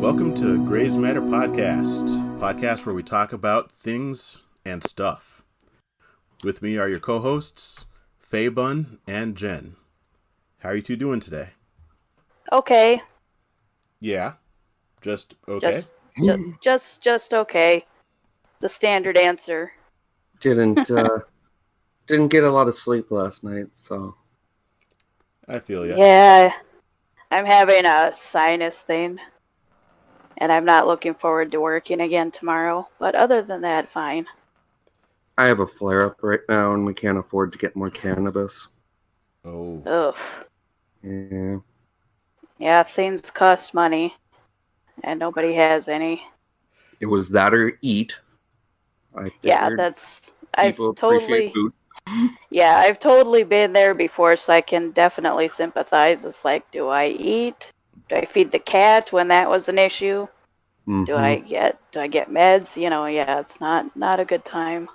Welcome to GraysMatter podcast where we talk about things and stuff. With me are your co-hosts, FaeBun and Jen. How are you two doing today? Okay. Yeah, just okay. Just okay. The standard answer. Didn't get a lot of sleep last night, so I feel ya. Yeah, I'm having a sinus thing, and I'm not looking forward to working again tomorrow. But other than that, fine. I have a flare-up right now, and we can't afford to get more cannabis. Oh. Ugh. Yeah, things cost money, and nobody has any. It was that or eat. I've totally been there before, so I can definitely sympathize. It's like, do I eat? Do I feed the cat when that was an issue? Mm-hmm. Do I get meds? It's not a good time.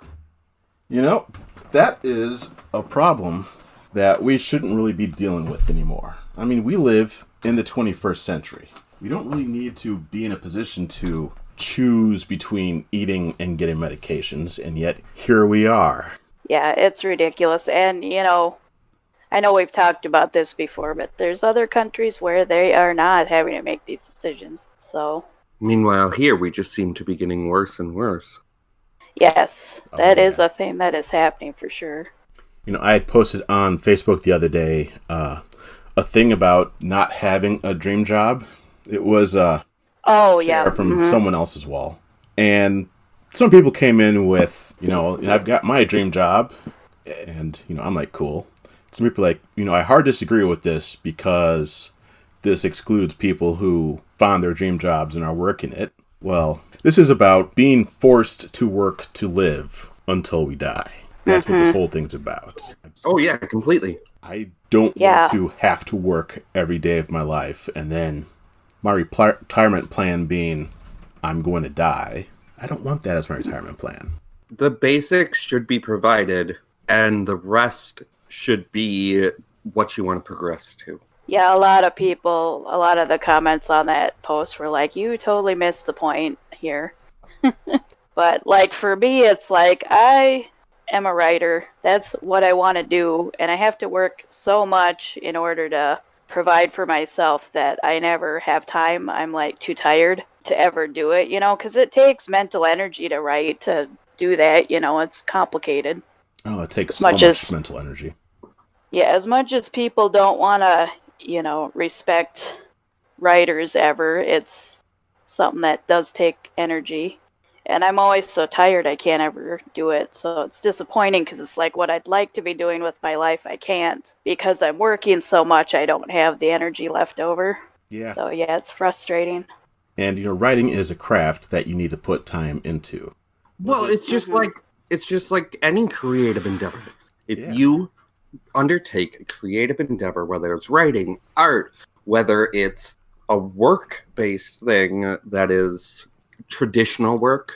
That is a problem that we shouldn't really be dealing with anymore. I mean, we live in the 21st century. We don't really need to be in a position to choose between eating and getting medications, and yet here we are. Yeah, it's ridiculous. And, I know we've talked about this before, but there's other countries where they are not having to make these decisions. So, meanwhile, here we just seem to be getting worse and worse. Yes, that is a thing that is happening for sure. I had posted on Facebook the other day a thing about not having a dream job. It was from someone else's wall. And some people came in with, I've got my dream job. And, I'm like, cool. Some people are like, I hard disagree with this because this excludes people who found their dream jobs and are working it. Well, this is about being forced to work to live until we die. That's what this whole thing's about. Oh, yeah, completely. I don't want to have to work every day of my life and then my retirement plan being I'm going to die. I don't want that as my retirement plan. The basics should be provided, and the rest should be what you want to progress to. Yeah, a lot of the comments on that post were like, you totally missed the point here. But, for me, it's like, I am a writer. That's what I want to do, and I have to work so much in order to provide for myself that I never have time. I'm, too tired to ever do it, because it takes mental energy to write, to do that, it's complicated. Oh, it takes so much mental energy. Yeah, as much as people don't want to, respect writers ever, it's something that does take energy. And I'm always so tired I can't ever do it. So it's disappointing because it's like what I'd like to be doing with my life, I can't. Because I'm working so much, I don't have the energy left over. Yeah. So yeah, it's frustrating. And, writing is a craft that you need to put time into. Well, it's just like any creative endeavor. If you undertake a creative endeavor, whether it's writing, art, whether it's a work-based thing that is traditional work,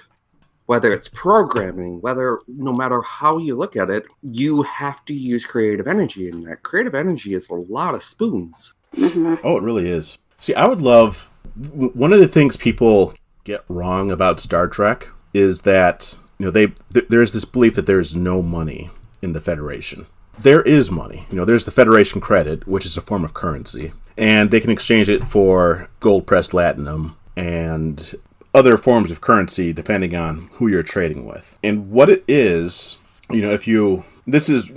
whether it's programming, no matter how you look at it, you have to use creative energy, and that creative energy is a lot of spoons. Mm-hmm. Oh, it really is. See, I would love... One of the things people get wrong about Star Trek is that, there's this belief that there's no money in the Federation. There is money. There's the Federation credit, which is a form of currency, and they can exchange it for gold-pressed latinum and other forms of currency depending on who you're trading with. And what it is, this is,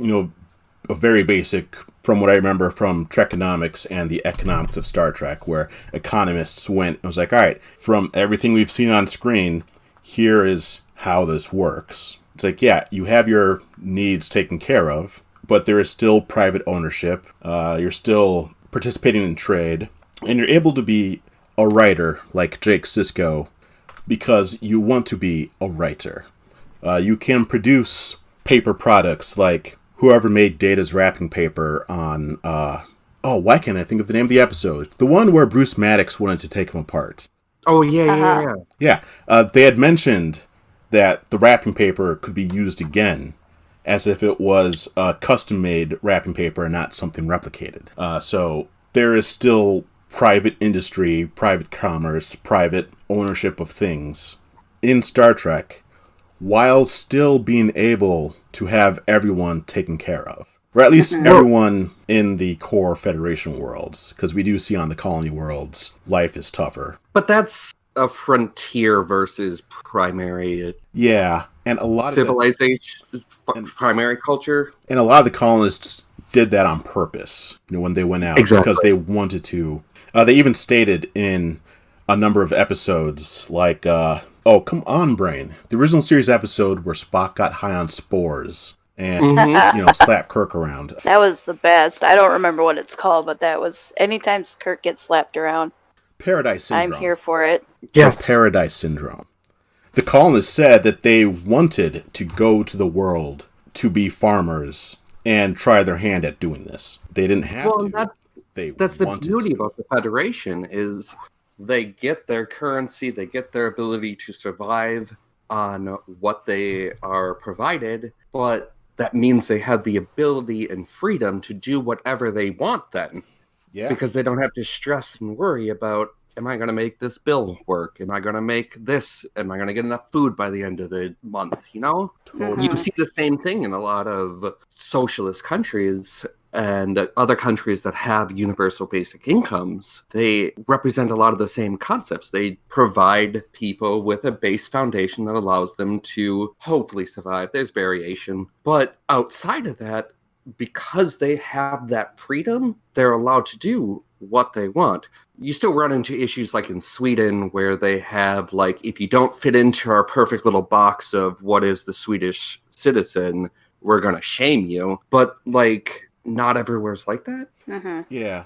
a very basic, from what I remember from Trekonomics and the economics of Star Trek, where economists went and was like, all right, from everything we've seen on screen, here is how this works. It's like, yeah, you have your needs taken care of, but there is still private ownership. You're still participating in trade, and you're able to be a writer like Jake Sisko because you want to be a writer. You can produce paper products like whoever made Data's wrapping paper on, why can't I think of the name of the episode? The one where Bruce Maddox wanted to take him apart. Oh, yeah. Yeah, they had mentioned that the wrapping paper could be used again as if it was custom-made wrapping paper and not something replicated. So there is still private industry, private commerce, private ownership of things in Star Trek, while still being able to have everyone taken care of. Or at least everyone in the core Federation worlds, because we do see on the colony worlds, life is tougher. But that's a frontier versus primary. Yeah, and a lot civilization, primary culture. And a lot of the colonists did that on purpose, when they went out. Exactly. Because they wanted to. They even stated in a number of episodes, like, oh, come on, Brain. The original series episode where Spock got high on spores and, slapped Kirk around. That was the best. I don't remember what it's called, but that was, anytime Kirk gets slapped around. Paradise Syndrome. I'm here for it. Yes. Paradise Syndrome. The colonists said that they wanted to go to the world to be farmers and try their hand at doing this. They didn't have to. That's the beauty about the Federation is they get their currency, they get their ability to survive on what they are provided, but that means they have the ability and freedom to do whatever they want then. Yeah. Because they don't have to stress and worry about, am I going to make this bill work? Am I going to make this? Am I going to get enough food by the end of the month? Totally. You see the same thing in a lot of socialist countries and other countries that have universal basic incomes. They represent a lot of the same concepts. They provide people with a base foundation that allows them to hopefully survive. There's variation. But outside of that, because they have that freedom, they're allowed to do what they want. You still run into issues like in Sweden where they have, like, if you don't fit into our perfect little box of what is the Swedish citizen, we're going to shame you. But, like, not everywhere's like that. Mm-hmm. Yeah.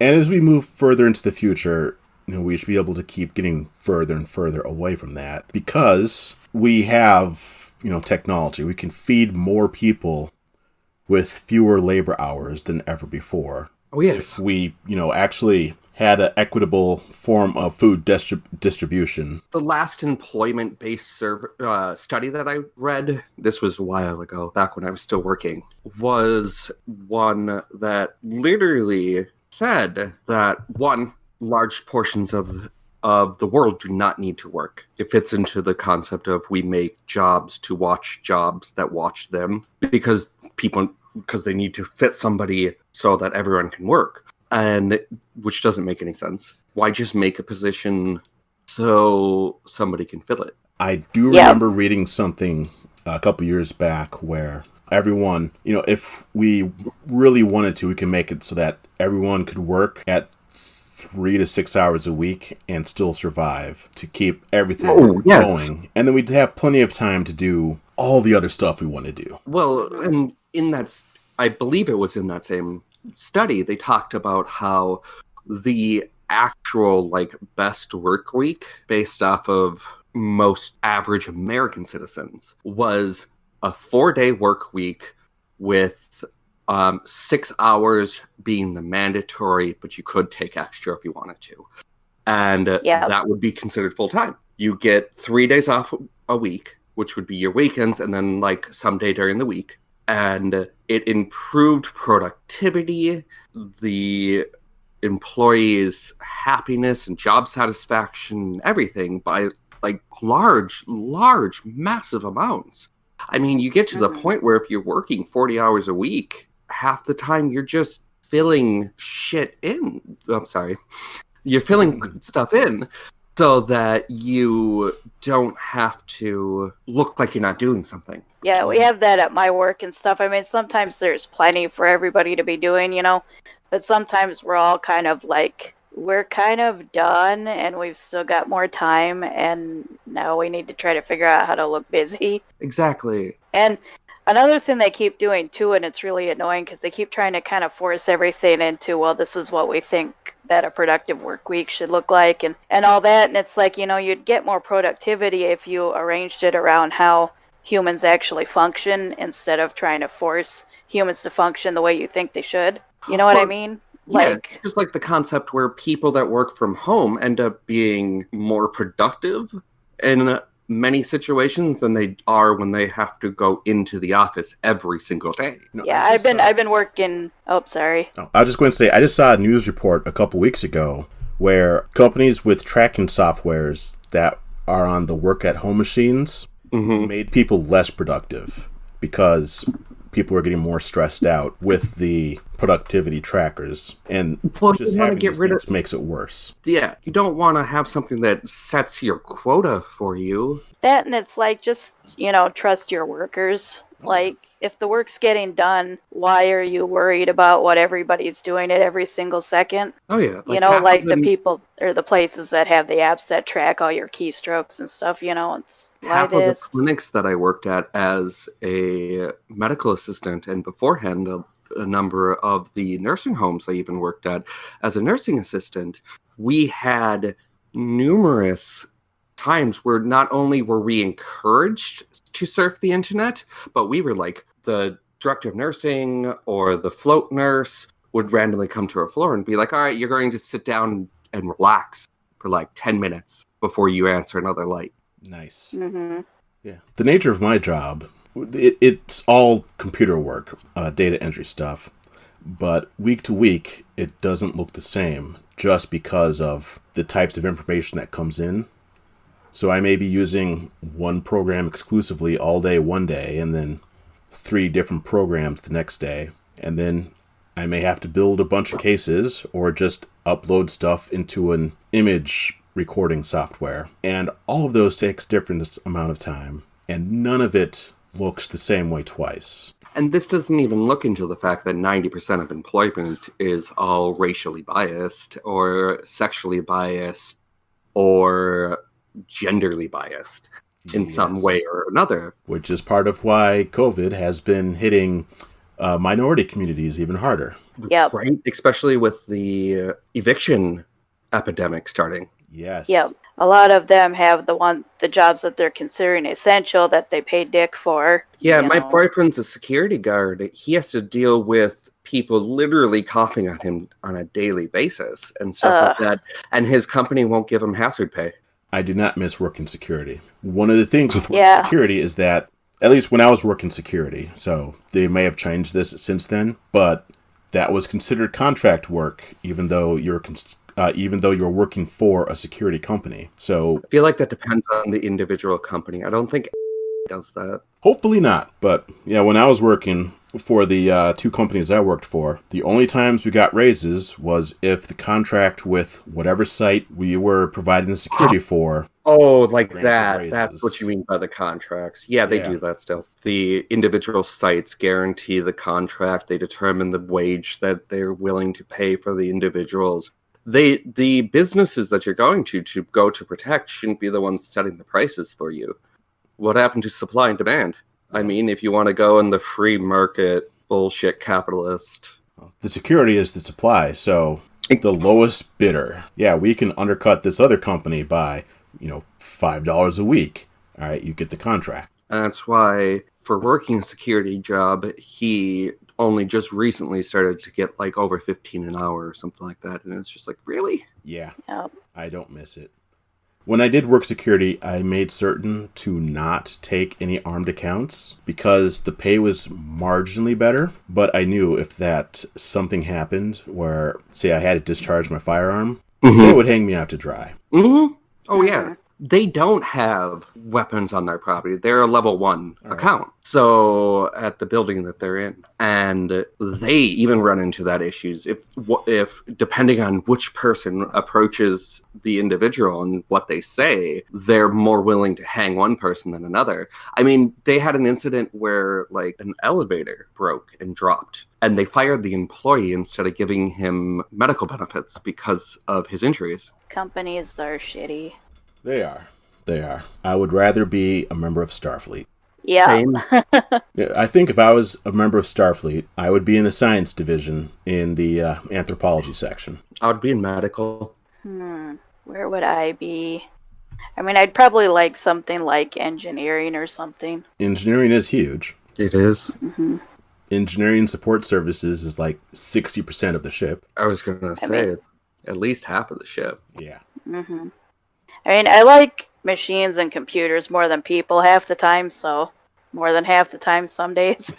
And as we move further into the future, we should be able to keep getting further and further away from that because we have, technology. We can feed more people with fewer labor hours than ever before. Oh, yes. If we, actually had an equitable form of food distribution. The last employment-based study that I read, this was a while ago, back when I was still working, was one that literally said that, one, large portions of the world do not need to work. It fits into the concept of we make jobs to watch jobs that watch them because they need to fit somebody so that everyone can work, and which doesn't make any sense. Why just make a position so somebody can fill it? I do remember reading something a couple years back where everyone, if we really wanted to, we can make it so that everyone could work at 3 to 6 hours a week and still survive to keep everything going. And then we'd have plenty of time to do all the other stuff we want to do. Well, and in that, I believe it was in that same study, they talked about how the actual, best work week based off of most average American citizens was a 4-day work week with 6 hours being the mandatory, but you could take extra if you wanted to. And that would be considered full-time. You get 3 days off a week, which would be your weekends, and then some day during the week. And it improved productivity, the employees' happiness and job satisfaction and everything by large, massive amounts. I mean, you get to the point where if you're working 40 hours a week, half the time you're just filling shit in. I'm sorry. You're filling stuff in so that you don't have to look like you're not doing something. Yeah, we have that at my work and stuff. I mean, sometimes there's plenty for everybody to be doing, but sometimes we're all kind of we're kind of done and we've still got more time and now we need to try to figure out how to look busy. Exactly. And another thing they keep doing too, and it's really annoying because they keep trying to kind of force everything into, well, this is what we think that a productive work week should look like and all that. And it's you'd get more productivity if you arranged it around how humans actually function instead of trying to force humans to function the way you think they should. You know what I mean? Yeah, just like the concept where people that work from home end up being more productive and many situations than they are when they have to go into the office every single day. No, Yeah, I've been working. Oh, sorry. I was just going to say, I just saw a news report a couple weeks ago where companies with tracking softwares that are on the work-at-home machines made people less productive because people were getting more stressed out with the productivity trackers, and just having these things makes it worse. Yeah, you don't want to have something that sets your quota for you. That, and it's like, just, trust your workers. Like, if the work's getting done, why are you worried about what everybody's doing at every single second? Oh, yeah. Like the people or the places that have the apps that track all your keystrokes and stuff, it's half of the clinics that I worked at as a medical assistant, and beforehand, a number of the nursing homes I even worked at as a nursing assistant, we had numerous times where not only were we encouraged to surf the internet, but we were like, the director of nursing or the float nurse would randomly come to our floor and be like, all right, you're going to sit down and relax for like 10 minutes before you answer another light. Nice. Mm-hmm. Yeah. The nature of my job, it's all computer work, data entry stuff, but week to week, it doesn't look the same just because of the types of information that comes in. So I may be using one program exclusively all day one day, and then 3 different programs the next day. And then I may have to build a bunch of cases or just upload stuff into an image recording software. And all of those takes different amount of time. And none of it looks the same way twice. And this doesn't even look into the fact that 90% of employment is all racially biased or sexually biased or genderly biased in some way or another. Which is part of why COVID has been hitting minority communities even harder. Yep. Right? Especially with the eviction epidemic starting. Yes. Yep. A lot of them have the jobs that they're considering essential that they pay dick for. Yeah, my boyfriend's a security guard. He has to deal with people literally coughing on him on a daily basis and stuff like that. And his company won't give him hazard pay. I do not miss working security. One of the things with working security is that, at least when I was working security, so they may have changed this since then, but that was considered contract work, even though you're working for a security company. So I feel like that depends on the individual company. I don't think does that. Hopefully not, but yeah, when I was working for the 2 companies I worked for, the only times we got raises was if the contract with whatever site we were providing the security for. Oh, like that. Raises. That's what you mean by the contracts. Yeah, they do that still. The individual sites guarantee the contract. They determine the wage that they're willing to pay for the individuals. The businesses that you're going to go to protect shouldn't be the ones setting the prices for you. What happened to supply and demand? I mean, if you want to go in the free market bullshit capitalist. The security is the supply, so the lowest bidder. Yeah, we can undercut this other company by, $5 a week. All right, you get the contract. That's why for working a security job, he only just recently started to get like over 15 an hour or something like that. And it's just like, really? Yeah. Yep. I don't miss it. When I did work security, I made certain to not take any armed accounts because the pay was marginally better. But I knew if that something happened where, say, I had to discharge my firearm, they would hang me out to dry. Mm-hmm. Oh, yeah. They don't have weapons on their property. They're a level 1 account. So at the building that they're in. And they even run into that issues. If depending on which person approaches the individual and what they say, they're more willing to hang one person than another. I mean, they had an incident where like an elevator broke and dropped. And they fired the employee instead of giving him medical benefits because of his injuries. Companies are shitty. They are. I would rather be a member of Starfleet. Yeah. Same. I think if I was a member of Starfleet, I would be in the science division in the anthropology section. I would be in medical. Where would I be? I mean, I'd probably like something like engineering or something. Engineering is huge. It is. Mm-hmm. Engineering support services is like 60% of the ship. I was going to say it's at least half of the ship. Yeah. Mm-hmm. I mean, I like machines and computers more than people half the time, so more than half the time some days.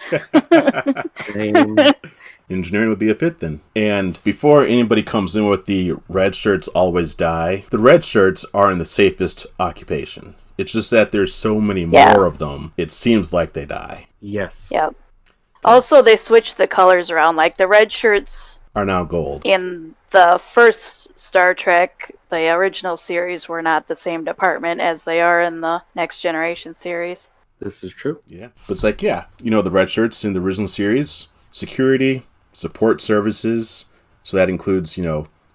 Engineering would be a fit then. And before anybody comes in with the red shirts always die, the red shirts are in the safest occupation. It's just that there's so many more of them, it seems like they die. Yes. Yep. Also, they switched the colors around. Like, the red shirts are now gold. In the first Star Trek, the original series, were not the same department as they are in the Next Generation series. This is true. Yeah. But it's like, the red shirts in the original series, security, support services, so that includes,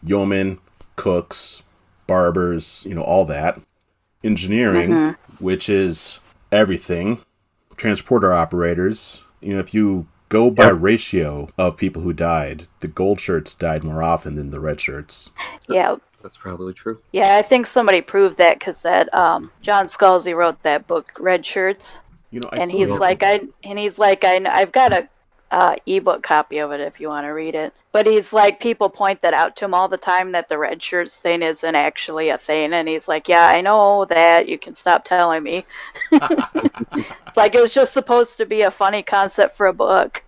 yeomen, cooks, barbers, all that. Engineering, which is everything. Transporter operators. If you go by ratio of people who died, the gold shirts died more often than the red shirts. Yeah. That's probably true. Yeah, I think somebody proved that because that John Scalzi wrote that book, Red Shirts. He's like, I've got a ebook copy of it if you want to read it. But he's like, people point that out to him all the time that the red shirts thing isn't actually a thing, and he's like, yeah, I know that. You can stop telling me. It's like it was just supposed to be a funny concept for a book.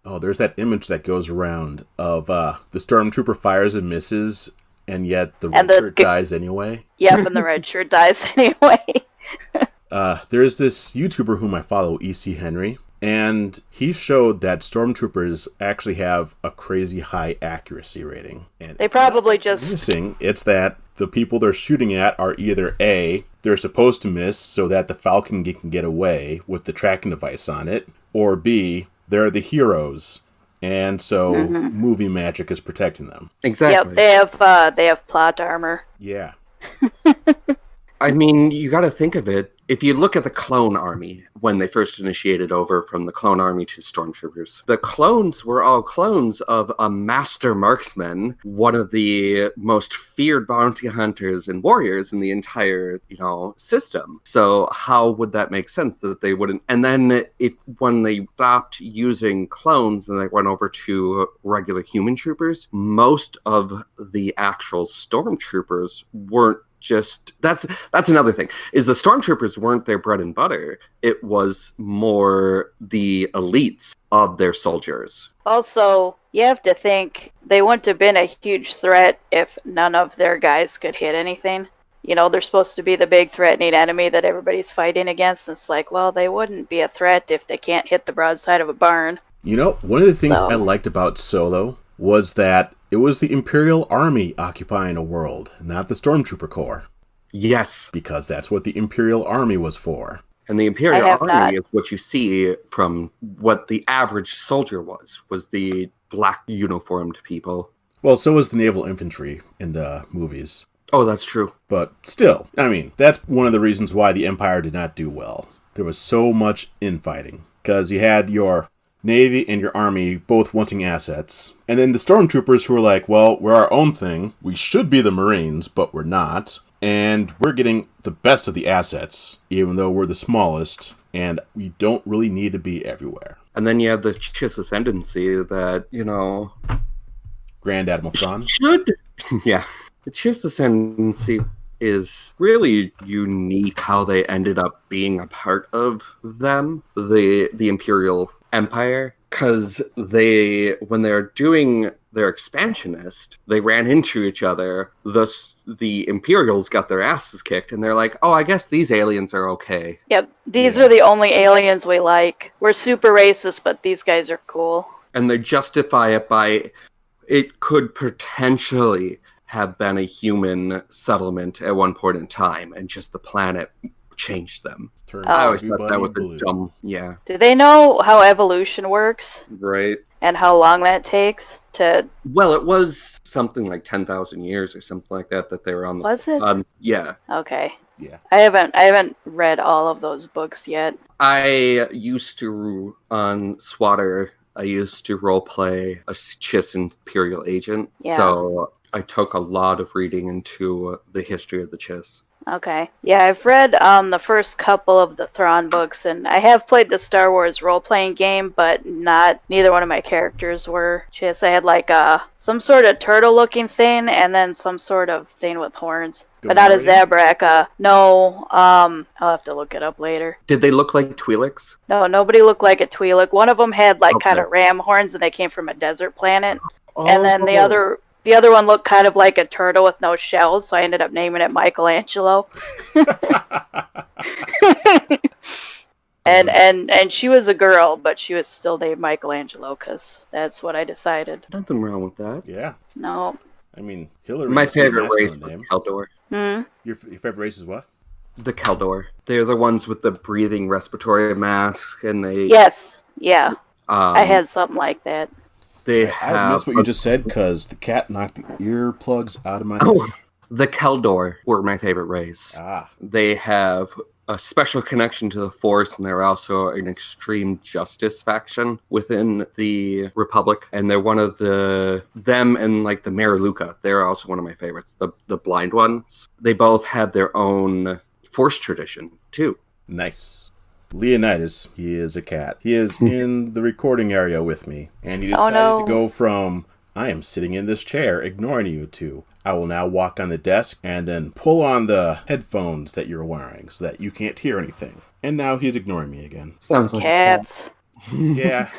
Oh, there's that image that goes around of the stormtrooper fires and misses, and yet the red shirt dies anyway. Yep, and the red shirt dies anyway. There's this YouTuber whom I follow, EC Henry, and he showed that stormtroopers actually have a crazy high accuracy rating. And they probably just... missing, it's that the people they're shooting at are either A, they're supposed to miss so that the Falcon can get away with the tracking device on it, or B, they're the heroes, and so movie magic is protecting them. Exactly. Yep, they have plot armor. Yeah. I mean, you got to think of it. If you look at the clone army, when they first initiated over from the clone army to stormtroopers, the clones were all clones of a master marksman, one of the most feared bounty hunters and warriors in the entire, system. So how would that make sense that they wouldn't? And then when they stopped using clones and they went over to regular human troopers, most of the actual stormtroopers weren't that's another thing, is the stormtroopers weren't their bread and butter. It was more the elites of their soldiers. Also, you have to think they wouldn't have been a huge threat if none of their guys could hit anything. They're supposed to be the big threatening enemy that everybody's fighting against. It's like, well, they wouldn't be a threat if they can't hit the broadside of a barn. One of the things I liked about Solo was that it was the Imperial Army occupying a world, not the Stormtrooper Corps. Yes. Because that's what the Imperial Army was for. And the Imperial Army is what you see from what the average soldier was the black uniformed people. Well, so was the Naval Infantry in the movies. Oh, that's true. But still, that's one of the reasons why the Empire did not do well. There was so much infighting. Because you had your Navy and your Army both wanting assets. And then the Stormtroopers who were like, well, we're our own thing. We should be the Marines, but we're not. And we're getting the best of the assets, even though we're the smallest. And we don't really need to be everywhere. And then you have the Chiss Ascendancy that, Grand Admiral Thrawn. Yeah. The Chiss Ascendancy is really unique how they ended up being a part of them, the Imperial Empire, because when they're doing their expansionist, they ran into each other. Thus, the Imperials got their asses kicked, and they're like, oh, I guess these aliens are okay. Yep, these are the only aliens we like. We're super racist, but these guys are cool. And they justify it by, it could potentially have been a human settlement at one point in time, and just the planet changed them. I always thought that was a dumb, Do they know how evolution works? Right. And how long that takes to... Well, it was something like 10,000 years or something like that they were on the... Was it? Yeah. Okay. Yeah. I haven't read all of those books yet. I used to, on Swatter, I used to roleplay a Chiss Imperial agent. Yeah. So I took a lot of reading into the history of the Chiss. Okay. Yeah, I've read the first couple of the Thrawn books, and I have played the Star Wars role-playing game, but neither one of my characters were. Just I had like some sort of turtle-looking thing, and then some sort of thing with horns. But not a Zabrak. No, I'll have to look it up later. Did they look like Twi'leks? No, nobody looked like a Twi'lek. One of them had like kind of ram horns, and they came from a desert planet. And then the other one looked kind of like a turtle with no shells, so I ended up naming it Michelangelo. and she was a girl, but she was still named Michelangelo because that's what I decided. Nothing wrong with that. Yeah. No. I mean, Hillary. My favorite race was Keldor. Your favorite race is what? The Keldor. They're the ones with the breathing respiratory mask, and they. Yes. Yeah. I had something like that. I missed what you just said because the cat knocked the earplugs out of my head. The Keldor were my favorite race. They have a special connection to the Force, and they're also an extreme justice faction within the Republic. And they're one of them and like the Mariluka. They're also one of my favorites. The blind ones. They both have their own Force tradition too. Nice. Leonidas, he is a cat. He is in the recording area with me, and he decided to go from, I am sitting in this chair ignoring you, to, I will now walk on the desk and then pull on the headphones that you're wearing so that you can't hear anything. And now he's ignoring me again. Sounds like cats. Yeah.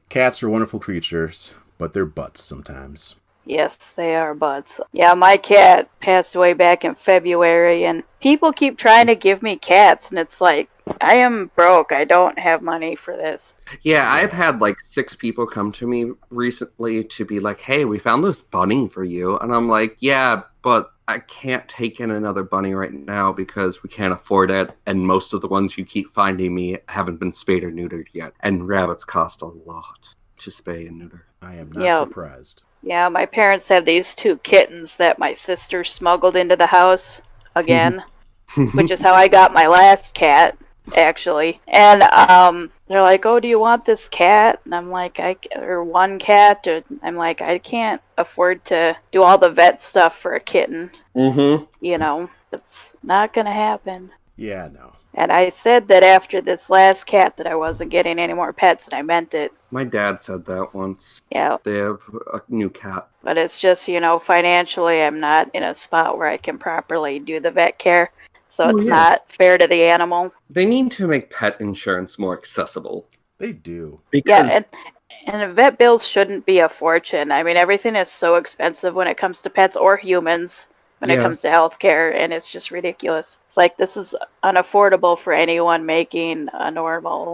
Cats are wonderful creatures, but they're butts sometimes. Yes, they are butts. Yeah, my cat passed away back in February, and people keep trying to give me cats, and it's like, I am broke. I don't have money for this. Yeah, I've had like 6 people come to me recently to be like, hey, we found this bunny for you. And I'm like, yeah, but I can't take in another bunny right now because we can't afford it. And most of the ones you keep finding me haven't been spayed or neutered yet. And rabbits cost a lot to spay and neuter. I am not surprised. Yeah, my parents have these 2 kittens that my sister smuggled into the house again, which is how I got my last cat, actually. And they're like, oh, do you want this cat? And I'm like, or one cat. I'm like, I can't afford to do all the vet stuff for a kitten. You know, it's not going to happen. Yeah, no. And I said that after this last cat that I wasn't getting any more pets, and I meant it. My dad said that once. Yeah. They have a new cat. But it's just, you know, financially I'm not in a spot where I can properly do the vet care. So it's not fair to the animal. They need to make pet insurance more accessible. They do. And vet bills shouldn't be a fortune. I mean, everything is so expensive when it comes to pets or humans. When it comes to healthcare, and it's just ridiculous. It's like this is unaffordable for anyone making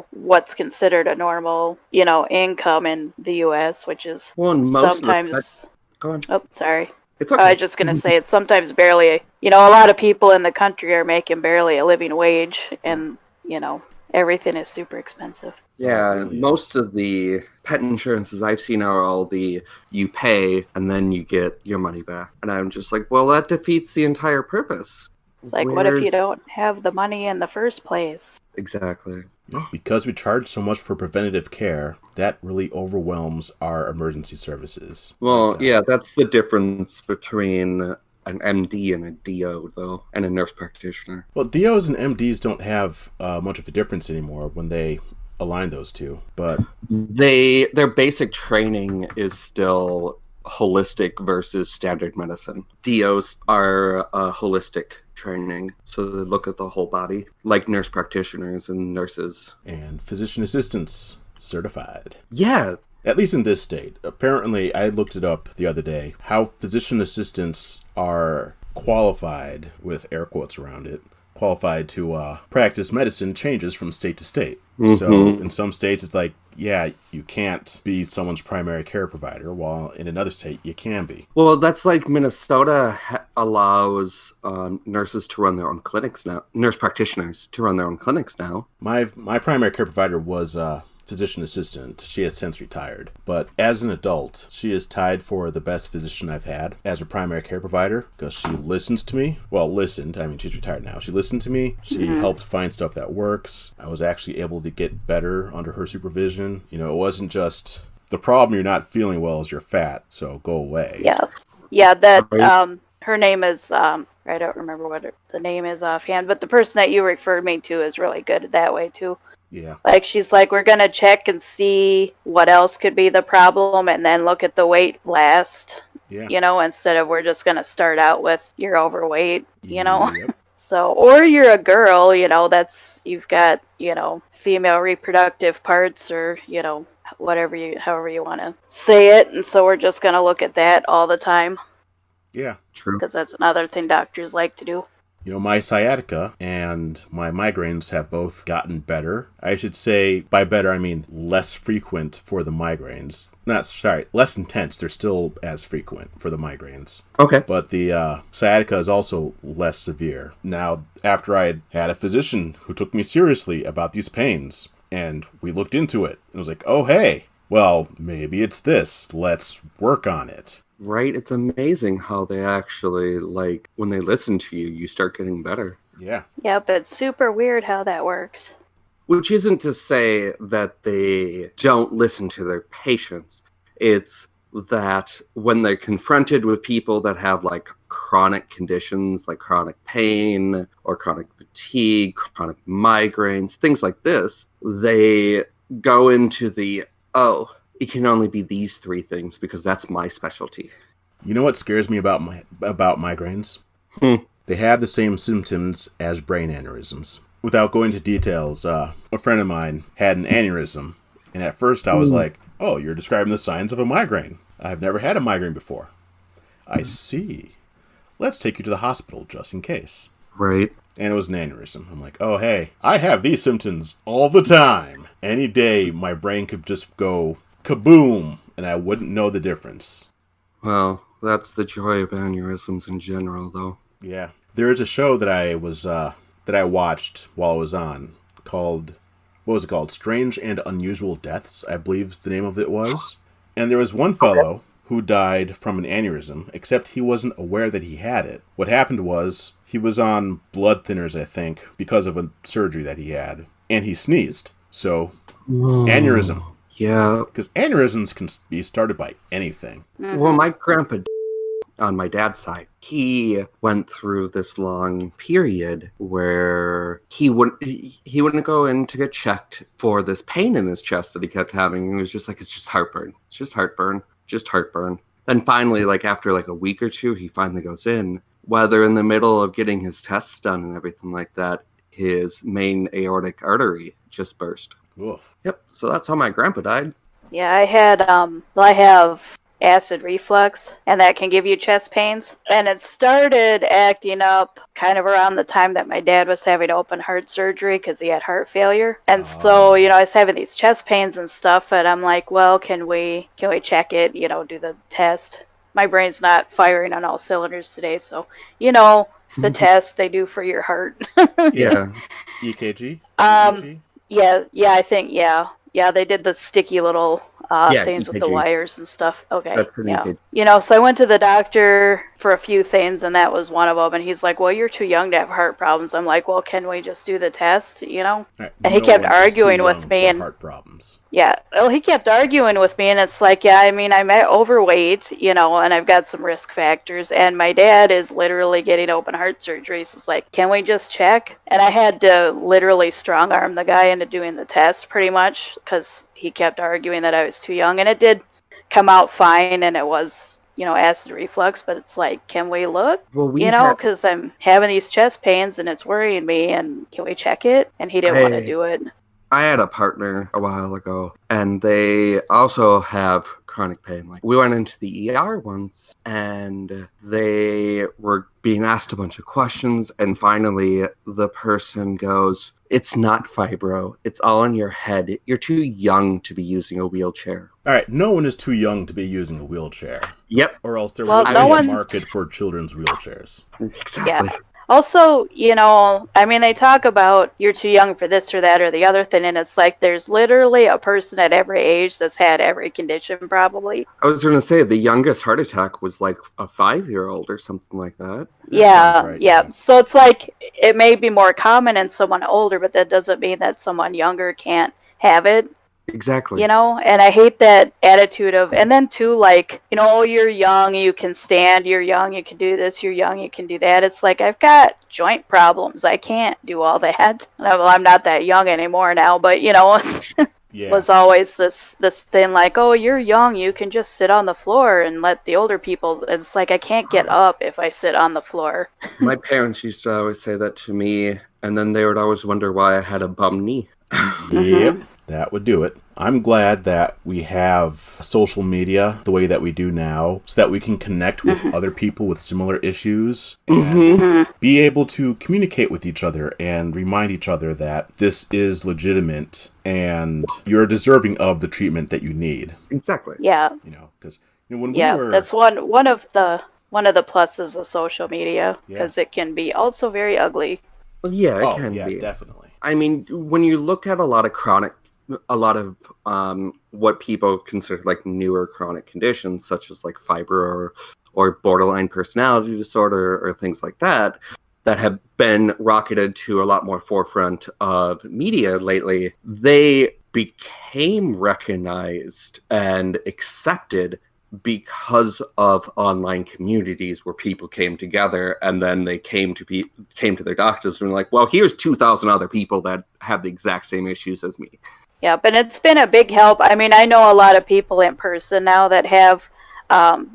what's considered a normal, you know, income in the U.S., which is sometimes. Go on. Oh, sorry. It's okay. I was just gonna say it's sometimes barely. You know, a lot of people in the country are making barely a living wage, and you know, everything is super expensive. Yeah, most of the pet insurances I've seen are all you pay and then you get your money back. And I'm just like, well, that defeats the entire purpose. It's like, what if you don't have the money in the first place? Exactly. Because we charge so much for preventative care, that really overwhelms our emergency services. Well, yeah, that's the difference between an MD and a DO, though, and a nurse practitioner. Well, DOs and MDs don't have much of a difference anymore when they align those two, but their basic training is still holistic versus standard medicine. DOs are holistic training, so they look at the whole body, like nurse practitioners and nurses. And physician assistants certified. Yeah. At least in this state. Apparently, I looked it up the other day, how physician assistants are qualified, with air quotes around it, qualified to practice medicine changes from state to state. So in some states, it's like, yeah, you can't be someone's primary care provider, while in another state, you can be. Well, that's like Minnesota allows nurses to run their own clinics now, nurse practitioners to run their own clinics now. My primary care provider was physician assistant. She has since retired. But as an adult, she is tied for the best physician I've had as a primary care provider because she listens to me. Well, listened. I mean, she's retired now. She listened to me. She helped find stuff that works. I was actually able to get better under her supervision. You know, it wasn't just the problem you're not feeling well is you're fat, so go away. Yeah. Yeah, that her name is, I don't remember what the name is offhand, but the person that you referred me to is really good that way too. Yeah. Like, she's like, we're going to check and see what else could be the problem and then look at the weight last, instead of we're just going to start out with you're overweight, Yep. So, or you're a girl, you've got, female reproductive parts or, however you want to say it. And so we're just going to look at that all the time. Yeah. True. Because that's another thing doctors like to do. My sciatica and my migraines have both gotten better. I should say, by better, I mean less frequent for the migraines. Less intense. They're still as frequent for the migraines. Okay. But the sciatica is also less severe. Now, after I had a physician who took me seriously about these pains, and we looked into it, and was like, oh, hey, well, maybe it's this. Let's work on it. Right? It's amazing how they actually, when they listen to you, you start getting better. Yeah. Yep, it's super weird how that works. Which isn't to say that they don't listen to their patients. It's that when they're confronted with people that have, chronic conditions, like chronic pain or chronic fatigue, chronic migraines, things like this, they go into it can only be these three things because that's my specialty. You know what scares me about migraines? They have the same symptoms as brain aneurysms. Without going into details, a friend of mine had an aneurysm, and at first I was like, oh, you're describing the signs of a migraine. I've never had a migraine before. I see. Let's take you to the hospital just in case. Right. And it was an aneurysm. I'm like, oh, hey, I have these symptoms all the time. Any day my brain could just go kaboom, and I wouldn't know the difference. Well, that's the joy of aneurysms in general, though. Yeah. There is a show that I watched while I was on called, what was it called? Strange and Unusual Deaths, I believe the name of it was. And there was one fellow who died from an aneurysm, except he wasn't aware that he had it. What happened was, he was on blood thinners, I think, because of a surgery that he had, and he sneezed. So, aneurysm. Yeah. Because aneurysms can be started by anything. Mm-hmm. Well, my grandpa, on my dad's side, he went through this long period where he wouldn't go in to get checked for this pain in his chest that he kept having. He was just like, it's just heartburn. It's just heartburn. Just heartburn. Then finally, after a week or two, he finally goes in. Whether in the middle of getting his tests done and everything like that, his main aortic artery just burst. Oof. Yep. So that's how my grandpa died. Yeah, I have acid reflux, and that can give you chest pains. And it started acting up kind of around the time that my dad was having open heart surgery because he had heart failure. And so, I was having these chest pains and stuff, and I'm like, well, can we check it, do the test? My brain's not firing on all cylinders today, so, the test they do for your heart. Yeah. EKG? Yeah, I think, yeah, they did the sticky little things with the EKG. wires and stuff. Okay, That's pretty yeah. good. So I went to the doctor for a few things, and that was one of them. And he's like, well, you're too young to have heart problems. I'm like, well, can we just do the test, Right. And he kept arguing with me. And heart problems. Yeah, well, he kept arguing with me, and it's like, yeah, I'm overweight, and I've got some risk factors, and my dad is literally getting open heart surgery, so it's like, can we just check? And I had to literally strong-arm the guy into doing the test, pretty much, because he kept arguing that I was too young, and it did come out fine, and it was, acid reflux, but it's like, can we look? Well, because I'm having these chest pains, and it's worrying me, and can we check it? And he didn't want to do it. I had a partner a while ago, and they also have chronic pain. We went into the ER once, and they were being asked a bunch of questions, and finally the person goes, it's not fibro. It's all in your head. You're too young to be using a wheelchair. All right, no one is too young to be using a wheelchair. Yep. Or else there would be a market for children's wheelchairs. Exactly. Yeah. Also, they talk about you're too young for this or that or the other thing, and it's like there's literally a person at every age that's had every condition, probably. I was going to say the youngest heart attack was a 5-year-old or something like that. Yeah, right, yeah. So it's like it may be more common in someone older, but that doesn't mean that someone younger can't have it. Exactly. You know, and I hate that attitude of, and then too, like, you know, oh, you're young, you can stand, you're young, you can do this, you're young, you can do that. It's like, I've got joint problems. I can't do all that. Well, I'm not that young anymore now, but, you know, Yeah. was always this thing like, oh, you're young, you can just sit on the floor and let the older people. It's like, I can't get up if I sit on the floor. My parents used to always say that to me, and then they would always wonder why I had a bum knee. Yep, that would do it. I'm glad that we have social media the way that we do now so that we can connect with other people with similar issues and be able to communicate with each other and remind each other that this is legitimate and you're deserving of the treatment that you need. Exactly. Yeah. You know, because when yeah, we were... that's one of the pluses of social media, because it can be also very ugly. Well, yeah, it can be. Definitely. I mean, when you look at a lot of what people consider like newer chronic conditions, such as like fiber or borderline personality disorder or things like that have been rocketed to a lot more forefront of media lately, they became recognized and accepted because of online communities where people came together, and then they came to their doctors and were like, well, here's 2,000 other people that have the exact same issues as me. Yeah, but it's been a big help. I mean, I know a lot of people in person now that have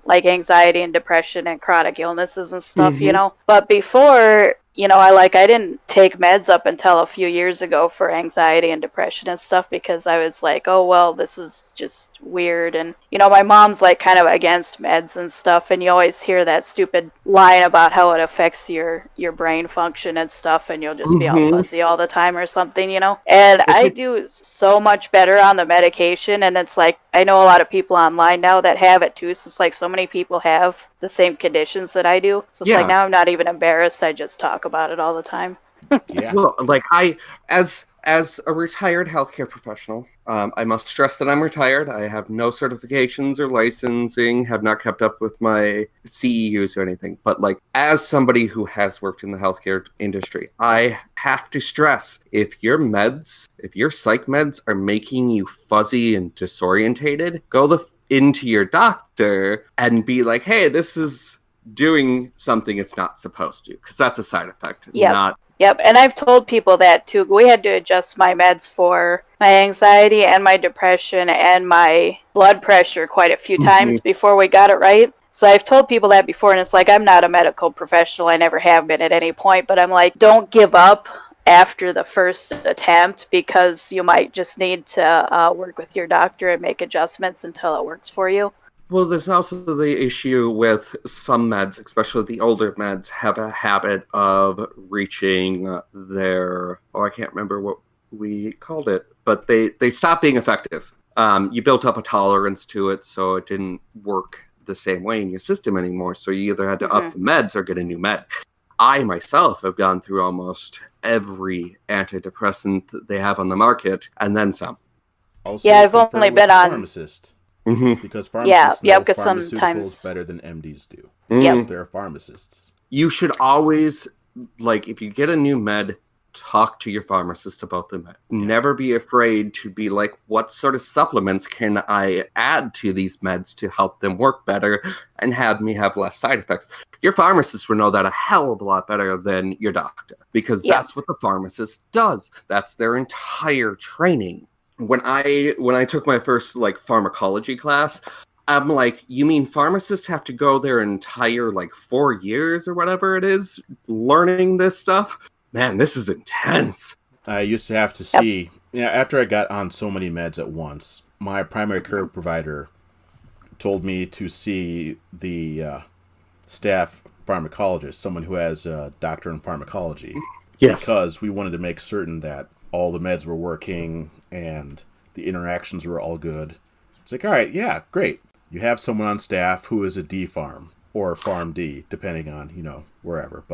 like anxiety and depression and chronic illnesses and stuff, you know. But before, you know, I didn't take meds up until a few years ago for anxiety and depression and stuff, because I was like, oh, well, this is just weird. And, you know, my mom's like kind of against meds and stuff. And you always hear that stupid line about how it affects your brain function and stuff. And you'll just be all fuzzy all the time or something, you know. And I do so much better on the medication. And it's like, I know a lot of people online now that have it too. So it's like so many people have the same conditions that I do. So it's like now I'm not even embarrassed. I just talk about it all the time. Yeah. Well, like as a retired healthcare professional, I must stress that I'm retired. I have no certifications or licensing, have not kept up with my CEUs or anything. But like, as somebody who has worked in the healthcare industry, I have to stress, if your psych meds are making you fuzzy and disorientated, go into your doctor and be like, hey, this is doing something it's not supposed to, because that's a side effect. Yep, and I've told people that too. We had to adjust my meds for my anxiety and my depression and my blood pressure quite a few times before we got it right. So I've told people that before, and it's like, I'm not a medical professional. I never have been at any point, but I'm like, don't give up after the first attempt, because you might just need to work with your doctor and make adjustments until it works for you. Well, there's also the issue with some meds, especially the older meds, have a habit of reaching their, I can't remember what we called it, but they stop being effective. You built up a tolerance to it, so it didn't work the same way in your system anymore. So you either had to up the meds or get a new med. I myself have gone through almost every antidepressant that they have on the market, and then some. Also, I've only been on pharmacist. Because pharmacists know pharmaceuticals sometimes better than MDs do. Yep. They're pharmacists. You should always, like, if you get a new med, talk to your pharmacist about the med. Never be afraid to be like, what sort of supplements can I add to these meds to help them work better and have me have less side effects? Your pharmacist will know that a hell of a lot better than your doctor, because that's what the pharmacist does. That's their entire training. When I took my first like pharmacology class, I'm like, you mean pharmacists have to go their entire like 4 years or whatever it is learning this stuff? Man, this is intense. I used to have to see, after I got on so many meds at once, my primary care provider told me to see the staff pharmacologist, someone who has a doctorate in pharmacology. Yes. Because we wanted to make certain that all the meds were working and the interactions were all good. It's like, all right, yeah, great. You have someone on staff who is a D farm or Farm D, depending on, wherever.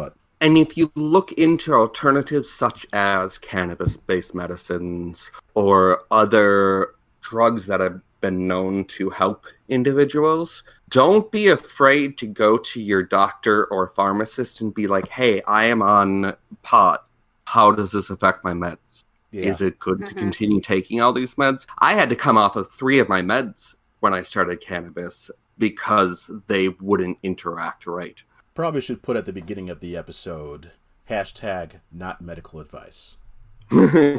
And if you look into alternatives such as cannabis-based medicines or other drugs that have been known to help individuals, don't be afraid to go to your doctor or pharmacist and be like, hey, I am on pot. How does this affect my meds? Yeah. Is it good to continue taking all these meds? I had to come off of 3 of my meds when I started cannabis because they wouldn't interact right. Probably should put at the beginning of the episode, #not medical advice. Yeah,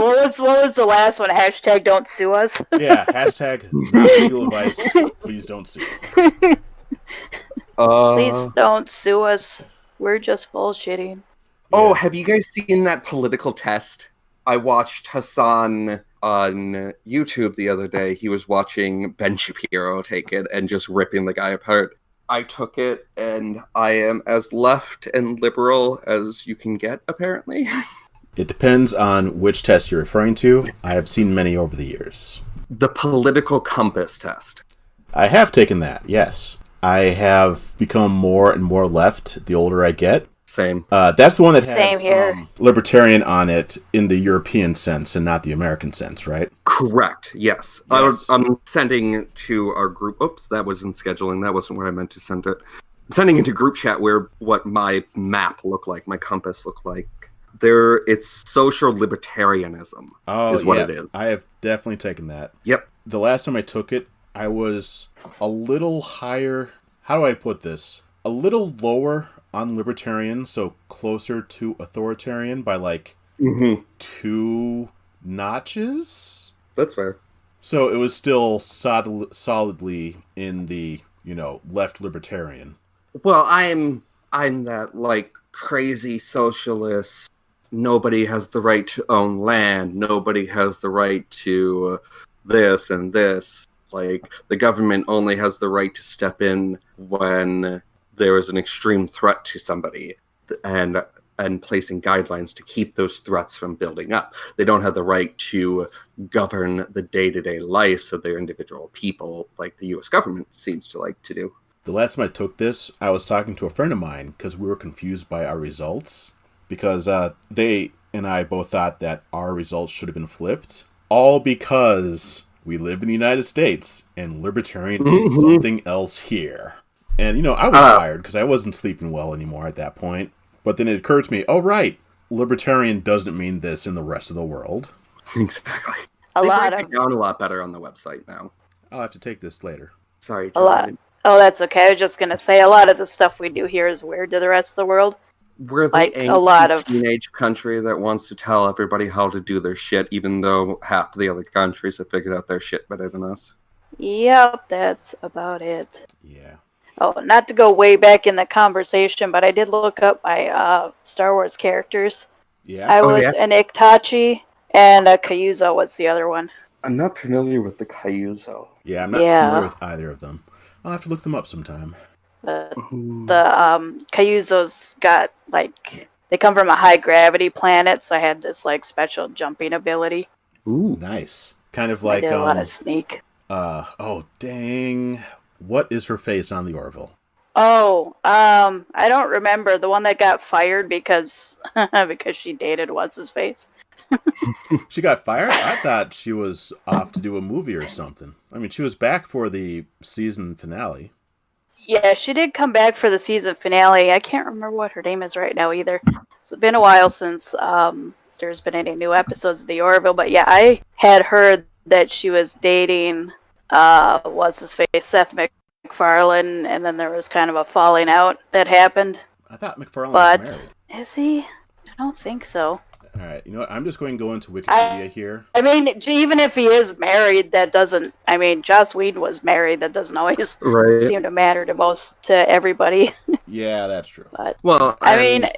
what was the last one? #don't sue us. Yeah, #not legal advice. Please don't sue. Please don't sue us. We're just bullshitting. Oh, have you guys seen that political test? I watched Hassan on YouTube the other day. He was watching Ben Shapiro take it and just ripping the guy apart. I took it, and I am as left and liberal as you can get, apparently. It depends on which test you're referring to. I have seen many over the years. The political compass test. I have taken that, yes. I have become more and more left the older I get. Same. That's the one that has here. libertarian on it in the European sense and not the American sense, right? Correct, yes. Yes. I'm sending to our group. Oops, that wasn't scheduling. That wasn't where I meant to send it. I'm sending into group chat what my map looked like, my compass looked like. It's social libertarianism is what it is. I have definitely taken that. Yep. The last time I took it, I was a little higher. How do I put this? A little lower on libertarian, so closer to authoritarian by like 2 notches. That's fair. So it was still solidly in the, left libertarian. Well, I'm that like crazy socialist. Nobody has the right to own land. Nobody has the right to this and this. Like, the government only has the right to step in when there is an extreme threat to somebody, and placing guidelines to keep those threats from building up. They don't have the right to govern the day-to-day lives of their individual people like the U.S. government seems to like to do. The last time I took this, I was talking to a friend of mine because we were confused by our results. Because they and I both thought that our results should have been flipped. All because we live in the United States and libertarian is something else here. And, I was tired because I wasn't sleeping well anymore at that point. But then it occurred to me, oh, right, libertarian doesn't mean this in the rest of the world. Exactly. They break it down a lot better on the website now. I'll have to take this later. Sorry. A lot. Oh, that's okay. I was just going to say a lot of the stuff we do here is weird to the rest of the world. We're the a lot of teenage country that wants to tell everybody how to do their shit, even though half the other countries have figured out their shit better than us. Yep, that's about it. Yeah. Oh, not to go way back in the conversation, but I did look up my Star Wars characters. Yeah. I was an Iktachi, and a Kyuzo was the other one. I'm not familiar with the Kyuzo. Yeah, I'm not familiar with either of them. I'll have to look them up sometime. The Kyuzo's got, they come from a high gravity planet, so I had this, special jumping ability. Ooh, nice. Kind of like, I did a lot of sneak. Oh, dang. What is her face on the Orville? Oh, I don't remember. The one that got fired because she dated what's-his-face. She got fired? I thought she was off to do a movie or something. I mean, she was back for the season finale. Yeah, she did come back for the season finale. I can't remember what her name is right now either. It's been a while since there's been any new episodes of The Orville, but yeah, I had heard that she was dating what's-his-face, Seth MacFarlane, and then there was kind of a falling out that happened. I thought MacFarlane was married. Is he? I don't think so. All right, you know what? I'm just going to go into Wikipedia here. I mean, even if he is married, that doesn't... I mean, Joss Whedon was married. That doesn't always seem to matter to everybody. Yeah, that's true. But, well, I mean...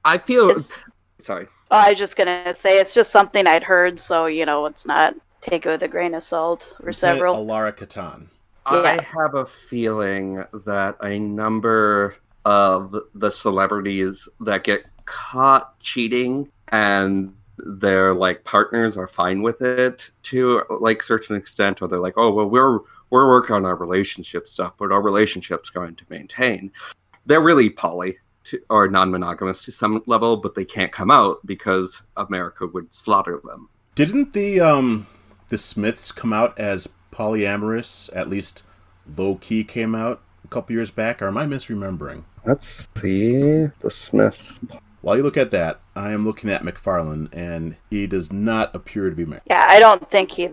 I feel... Sorry. I was just going to say, it's just something I'd heard, so, it's not... Take it with a grain of salt, or several. Alara Katan. I have a feeling that a number of the celebrities that get caught cheating and their partners are fine with it to certain extent, or they're like, oh well, we're working on our relationship stuff, but our relationship's going to maintain. They're really poly or non-monogamous to some level, but they can't come out because America would slaughter them. Didn't the Smiths come out as polyamorous? At least low key came out a couple years back, or am I misremembering? Let's see. The Smiths while you look at that, I am looking at MacFarlane, and he does not appear to be married. Yeah, I don't think he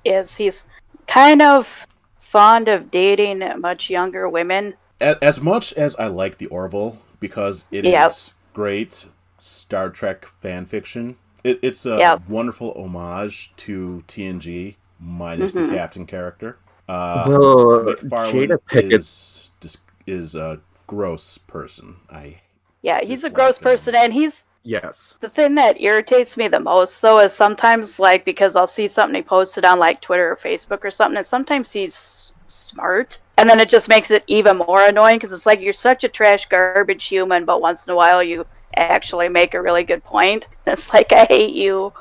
is. He's kind of fond of dating much younger women. As much as I like the Orville, because it is great Star Trek fan fiction, it's a wonderful homage to TNG, minus the captain character. Jada Pickett is a gross person. He's a gross person, and he's... Yes. The thing that irritates me the most, though, is sometimes, like, because I'll see something he posted on, like, Twitter or Facebook or something, and sometimes he's smart, and then it just makes it even more annoying, because it's like, you're such a trash garbage human, but once in a while you actually make a really good point. It's like, I hate you.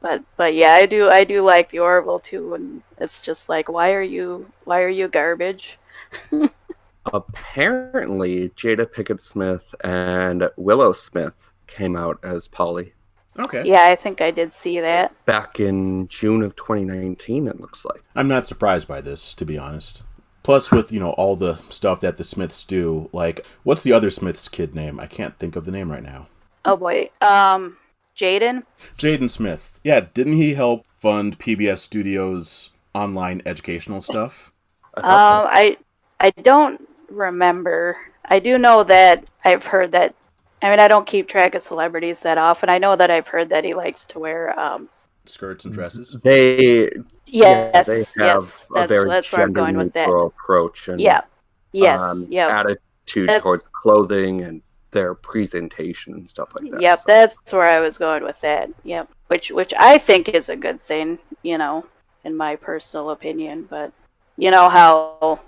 But yeah, I do like the Orville, too, and it's just like, why are you garbage? Apparently, Jada Pickett Smith and Willow Smith came out as poly. Okay. Yeah, I think I did see that. Back in June of 2019, it looks like. I'm not surprised by this, to be honest. Plus, with, all the stuff that the Smiths do, like, what's the other Smiths kid name? I can't think of the name right now. Oh, boy. Jaden? Jaden Smith. Yeah, didn't he help fund PBS Studios' online educational stuff? I don't remember. I do know that I've heard that. I mean, I don't keep track of celebrities that often. I know that I've heard that he likes to wear skirts and dresses. Yes, they have a very that's where I'm going with that approach and attitude towards clothing and their presentation and stuff like that. Yep, so. That's where I was going with that. Yep, which I think is a good thing, in my personal opinion. But you know how.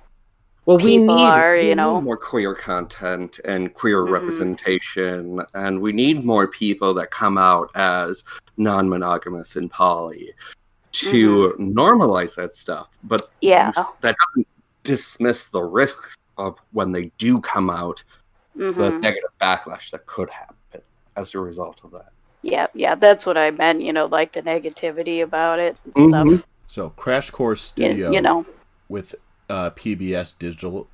Well, we need more queer content and queer representation, and we need more people that come out as non-monogamous and poly to normalize that stuff. But that doesn't dismiss the risk of when they do come out, the negative backlash that could happen as a result of that. Yeah, that's what I meant, like the negativity about it and stuff. So, Crash Course Studio with PBS Digital,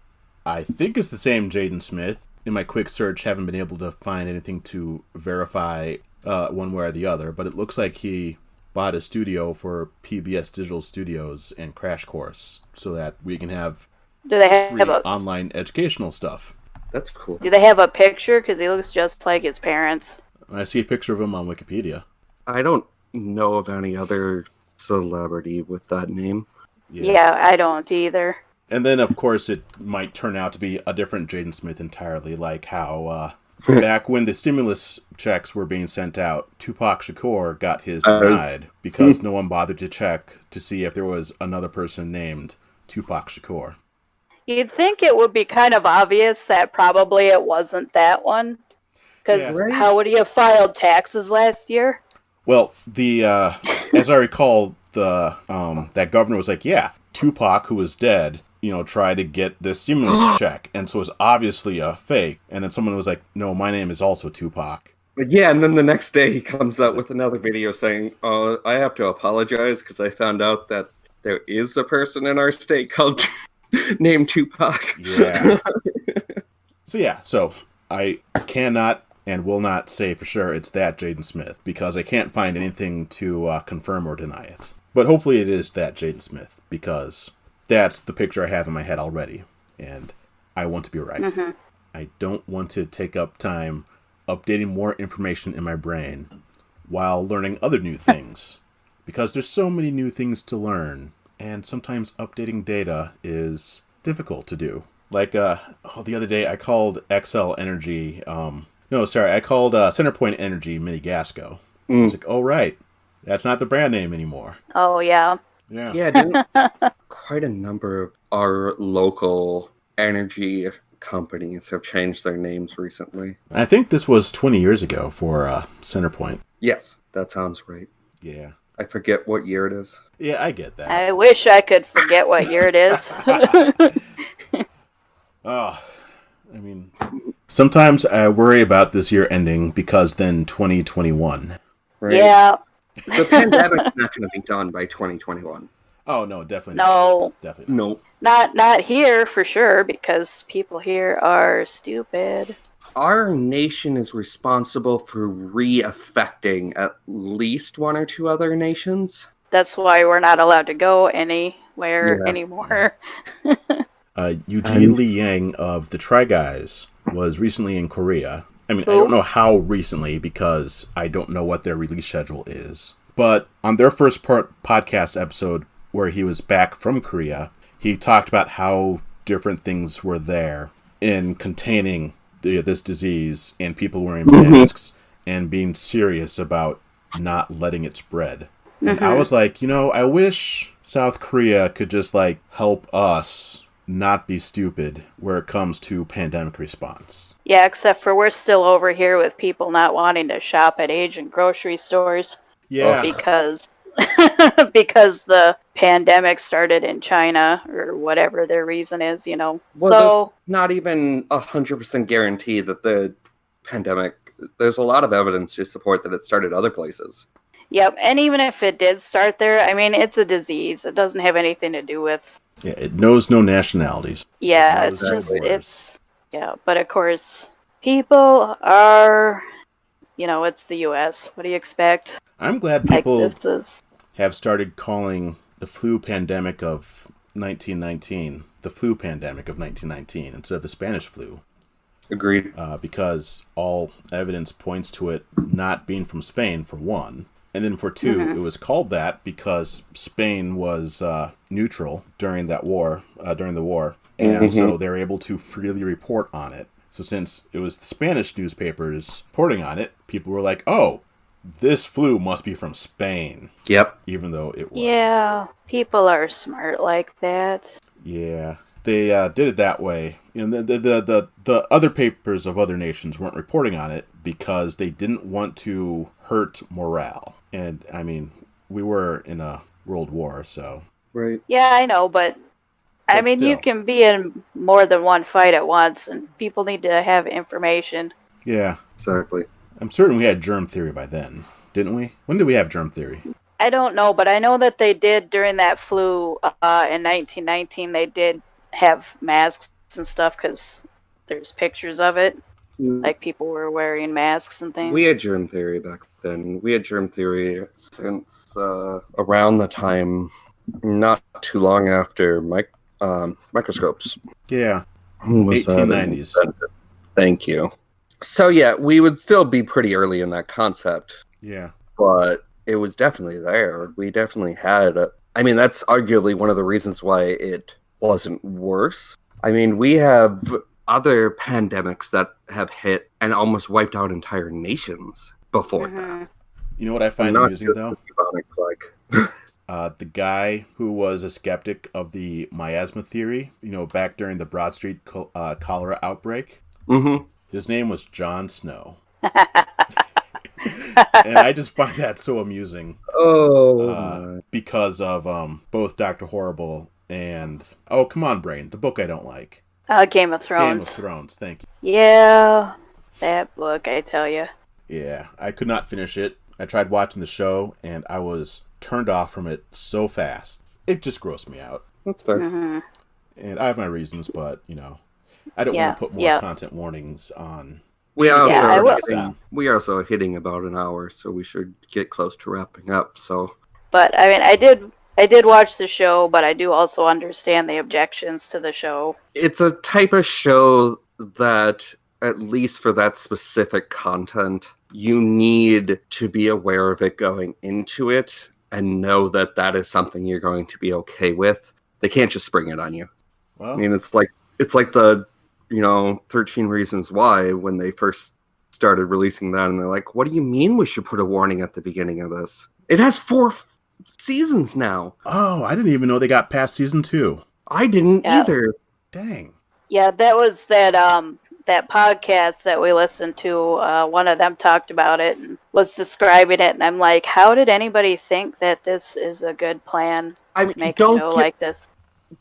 I think is the same Jaden Smith. In my quick search, haven't been able to find anything to verify one way or the other, but it looks like he bought a studio for PBS Digital Studios and Crash Course so that we can have free online educational stuff. That's cool. Do they have a picture? Because he looks just like his parents. I see a picture of him on Wikipedia. I don't know of any other celebrity with that name. Yeah, I don't either. And then, of course, it might turn out to be a different Jaden Smith entirely, like how back when the stimulus checks were being sent out, Tupac Shakur got his denied because no one bothered to check to see if there was another person named Tupac Shakur. You'd think it would be kind of obvious that probably it wasn't that one. Because how would he have filed taxes last year? Well, as I recall, that governor was like, yeah, Tupac, who was dead, tried to get this stimulus check, and so it was obviously a fake. And then someone was like, no, my name is also Tupac. Yeah, and then the next day he comes out with another video saying, I have to apologize because I found out that there is a person in our state called named Tupac. Yeah. So I cannot and will not say for sure it's that Jaden Smith, because I can't find anything to confirm or deny it. But hopefully it is that Jaden Smith, because that's the picture I have in my head already, and I want to be right. I don't want to take up time updating more information in my brain while learning other new things, because there's so many new things to learn, and sometimes updating data is difficult to do. Like, the other day I called XL Energy, I called Centerpoint Energy Mini Gasco. I was like, oh, right. That's not the brand name anymore. Oh, yeah. Yeah, quite a number of our local energy companies have changed their names recently. I think this was 20 years ago for Centerpoint. Yes, that sounds right. Yeah. I forget what year it is. Yeah, I get that. I wish I could forget what year it is. Sometimes I worry about this year ending because then 2021. Right? Yeah. The pandemic's not going to be done by 2021. Oh, no, definitely not. Definitely not. No. Not here, for sure, because people here are stupid. Our nation is responsible for re-affecting at least one or two other nations. That's why we're not allowed to go anywhere anymore. Eugene Lee Yang of the Try Guys was recently in Korea. I mean, I don't know how recently because I don't know what their release schedule is. But on their first podcast episode where he was back from Korea, he talked about how different things were there in containing this disease and people wearing masks and being serious about not letting it spread. And I was like, I wish South Korea could just help us not be stupid where it comes to pandemic response. Yeah, except for we're still over here with people not wanting to shop at Asian grocery stores. Yeah. Because the pandemic started in China or whatever their reason is, Well, so not even 100% guarantee that the pandemic, there's a lot of evidence to support that it started other places. Yep, and even if it did start there, I mean, it's a disease. It doesn't have anything to do with... Yeah, it knows no nationalities. Yeah, it's just, but of course, people are, it's the U.S. What do you expect? I'm glad people have started calling the flu pandemic of 1919 the flu pandemic of 1919 instead of the Spanish flu. Agreed. Because all evidence points to it not being from Spain, for one. And then for two, it was called that because Spain was neutral during the war. And so they were able to freely report on it. So since it was the Spanish newspapers reporting on it, people were like, oh, this flu must be from Spain. Yep. Even though it wasn't. Yeah, people are smart like that. Yeah. They did it that way. The other papers of other nations weren't reporting on it because they didn't want to hurt morale. And, I mean, we were in a world war, so... Right. Yeah, I know, but I mean, you can be in more than one fight at once, and people need to have information. Yeah. Exactly. I'm certain we had germ theory by then, didn't we? When did we have germ theory? I don't know, but I know that they did during that flu in 1919, they did have masks and stuff because there's pictures of it. Like people were wearing masks and things. We had germ theory back then. We had germ theory since around the time, not too long after microscopes. Yeah. 1890s. Thank you. So yeah, we would still be pretty early in that concept. Yeah. But it was definitely there. We definitely had I mean, that's arguably one of the reasons why it wasn't worse. I mean, we have other pandemics that have hit and almost wiped out entire nations before that. You know what I find amusing, though? Bubonic the guy who was a skeptic of the miasma theory, back during the Broad Street cholera outbreak, his name was Jon Snow. And I just find that so amusing. Because of both Dr. Horrible and... Oh, come on, Brain. The book I don't like. Game of Thrones. Game of Thrones, thank you. Yeah, that book, I tell you. Yeah, I could not finish it. I tried watching the show, and I was turned off from it so fast. It just grossed me out. That's fair. And I have my reasons, but, I don't want to put more content warnings on. We are also hitting about an hour, so we should get close to wrapping up. So, but I mean, I did watch the show, but I do also understand the objections to the show. It's a type of show that, at least for that specific content, you need to be aware of it going into it and know that that is something you're going to be okay with. They can't just spring it on you. Well, I mean, it's like the 13 Reasons Why when they first started releasing that, and they're like, what do you mean we should put a warning at the beginning of this? It has 4 seasons now. Oh, I didn't even know they got past season 2. I didn't either. Dang. Yeah, that was that podcast that we listened to. One of them talked about it and was describing it, and I'm like, how did anybody think that this is a good plan to make a show like this?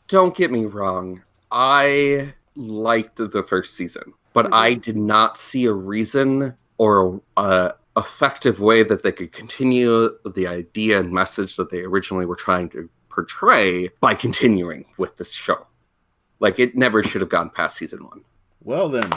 Don't get me wrong. I liked the first season, but I did not see a reason or a effective way that they could continue the idea and message that they originally were trying to portray by continuing with this show. Like, it never should have gone past season 1. Well then,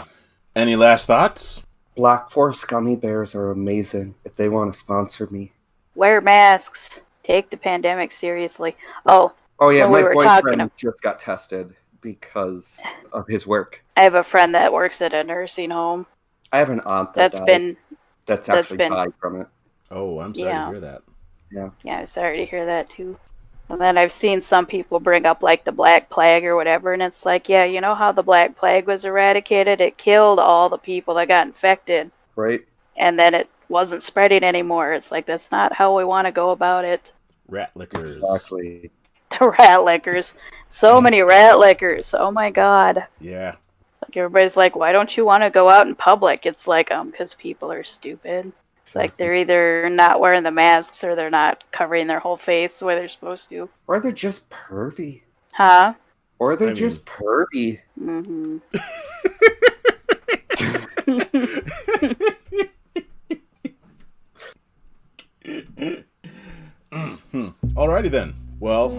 Any last thoughts? Black Forest gummy bears are amazing. If they want to sponsor me. Wear masks. Take the pandemic seriously. Oh yeah, when my we were boyfriend just got tested because of his work. I have a friend that works at a nursing home. I have an aunt that's actually died from it. Oh, I'm sorry to hear that. Yeah, I'm sorry to hear that too. And then I've seen some people bring up like the Black Plague or whatever, and it's like, yeah, you know how the Black Plague was eradicated? It killed all the people that got infected. Right. And then it wasn't spreading anymore. It's like, that's not how we want to go about it. Rat lickers. Exactly. The rat lickers. So many rat lickers. Oh my god. Yeah. It's like everybody's like, why don't you want to go out in public? It's like, because people are stupid. It's like they're either not wearing the masks or they're not covering their whole face the way they're supposed to. Or they're just pervy. Huh? Or they're just pervy. Mm-hmm. Alrighty then. Well,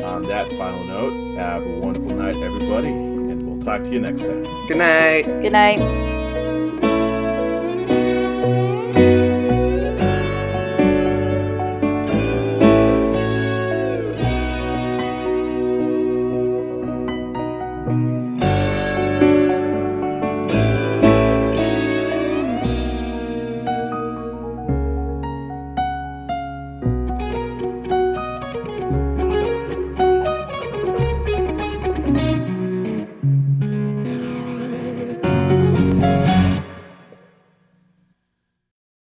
on that final note, have a wonderful night, everybody, and we'll talk to you next time. Good night. Good night.